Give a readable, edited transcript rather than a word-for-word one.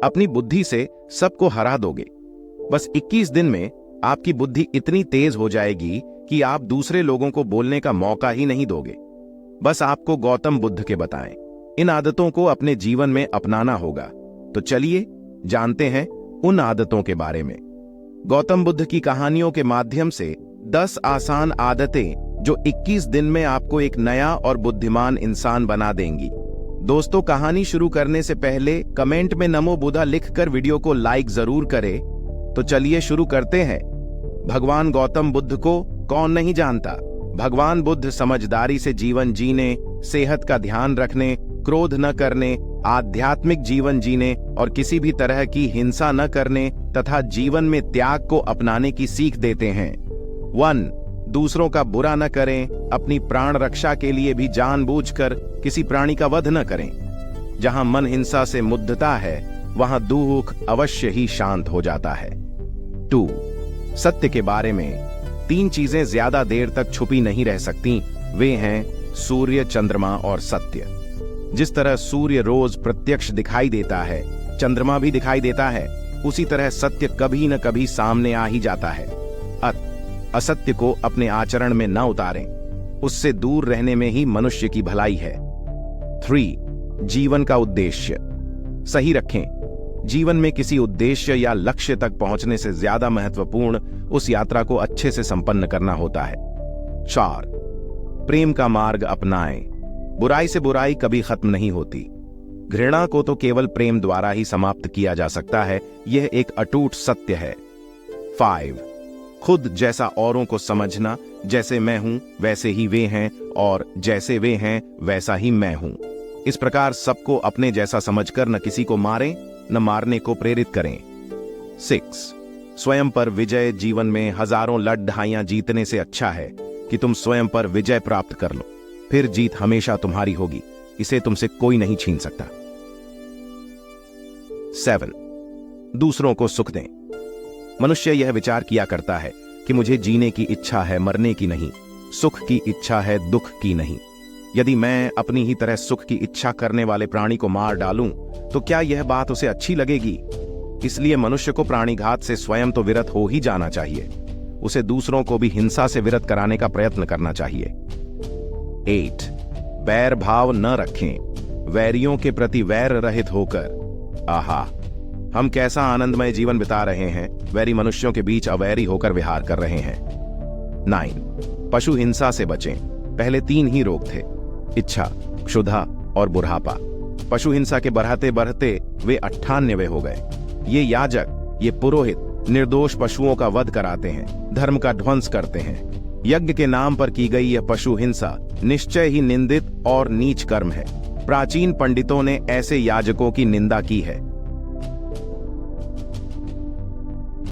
अपनी बुद्धि से सबको हरा दोगे। बस 21 दिन में आपकी बुद्धि इतनी तेज हो जाएगी कि आप दूसरे लोगों को बोलने का मौका ही नहीं दोगे। बस आपको गौतम बुद्ध के बताएं। इन आदतों को अपने जीवन में अपनाना होगा। तो चलिए जानते हैं उन आदतों के बारे में। गौतम बुद्ध की कहानियों के माध्यम से 10 आसान आदतें जो 21 दिन में आपको एक नया और बुद्धिमान इंसान बना देंगी। दोस्तों, कहानी शुरू करने से पहले कमेंट में नमो बुद्धा लिखकर वीडियो को लाइक जरूर करें। तो चलिए शुरू करते हैं। भगवान गौतम बुद्ध को कौन नहीं जानता। भगवान बुद्ध समझदारी से जीवन जीने, सेहत का ध्यान रखने, क्रोध न करने, आध्यात्मिक जीवन जीने और किसी भी तरह की हिंसा न करने तथा जीवन में त्याग को अपनाने की सीख देते हैं। 1. दूसरों का बुरा न करें। अपनी प्राण रक्षा के लिए भी जानबूझकर किसी प्राणी का वध न करें। जहां मन हिंसा से मुग्धता है वहां दुख अवश्य ही शांत हो जाता है। 2. सत्य के बारे में 3 चीजें ज्यादा देर तक छुपी नहीं रह सकती। वे हैं सूर्य, चंद्रमा और सत्य। जिस तरह सूर्य रोज प्रत्यक्ष दिखाई देता है, चंद्रमा भी दिखाई देता है, उसी तरह सत्य कभी न कभी सामने आ ही जाता है। असत्य को अपने आचरण में न उतारें। उससे दूर रहने में ही मनुष्य की भलाई है। 3. जीवन का उद्देश्य सही रखें। जीवन में किसी उद्देश्य या लक्ष्य तक पहुंचने से ज्यादा महत्वपूर्ण उस यात्रा को अच्छे से संपन्न करना होता है। 4. प्रेम का मार्ग अपनाएं। बुराई से बुराई कभी खत्म नहीं होती। घृणा को तो केवल प्रेम द्वारा ही समाप्त किया जा सकता है। यह एक अटूट सत्य है। 5. खुद जैसा औरों को समझना। जैसे मैं हूं वैसे ही वे हैं और जैसे वे हैं वैसा ही मैं हूं। इस प्रकार सबको अपने जैसा समझकर न किसी को मारें न मारने को प्रेरित करें। 6. स्वयं पर विजय। जीवन में हजारों लड़ाइयां जीतने से अच्छा है कि तुम स्वयं पर विजय प्राप्त कर लो। फिर जीत हमेशा तुम्हारी होगी। इसे तुमसे कोई नहीं छीन सकता। 7. दूसरों को सुख दें। मनुष्य यह विचार किया करता है कि मुझे जीने की इच्छा है, मरने की नहीं। सुख की इच्छा है, दुख की नहीं। यदि मैं अपनी ही तरह सुख की इच्छा करने वाले प्राणी को मार डालूं तो क्या यह बात उसे अच्छी लगेगी? इसलिए मनुष्य को प्राणिघात से स्वयं तो विरत हो ही जाना चाहिए। उसे दूसरों को भी हिंसा से विरत कराने का प्रयत्न करना चाहिए। 8. बैर भाव न रखें। वैरियों के प्रति वैर रहित होकर। आहा, हम कैसा आनंदमय जीवन बिता रहे हैं। वैरी मनुष्यों के बीच अवैरी होकर विहार कर रहे हैं। 9. पशु हिंसा से बचें। पहले 3 ही रोग थे, इच्छा, क्षुधा और बुढ़ापा। पशु हिंसा के बढ़ते बढ़ते वे 98 हो गए। ये याजक, ये पुरोहित निर्दोष पशुओं का वध कराते हैं, धर्म का ध्वंस करते हैं। यज्ञ के नाम पर की गई यह पशु हिंसा निश्चय ही निंदित और नीच कर्म है। प्राचीन पंडितों ने ऐसे याजकों की निंदा की है।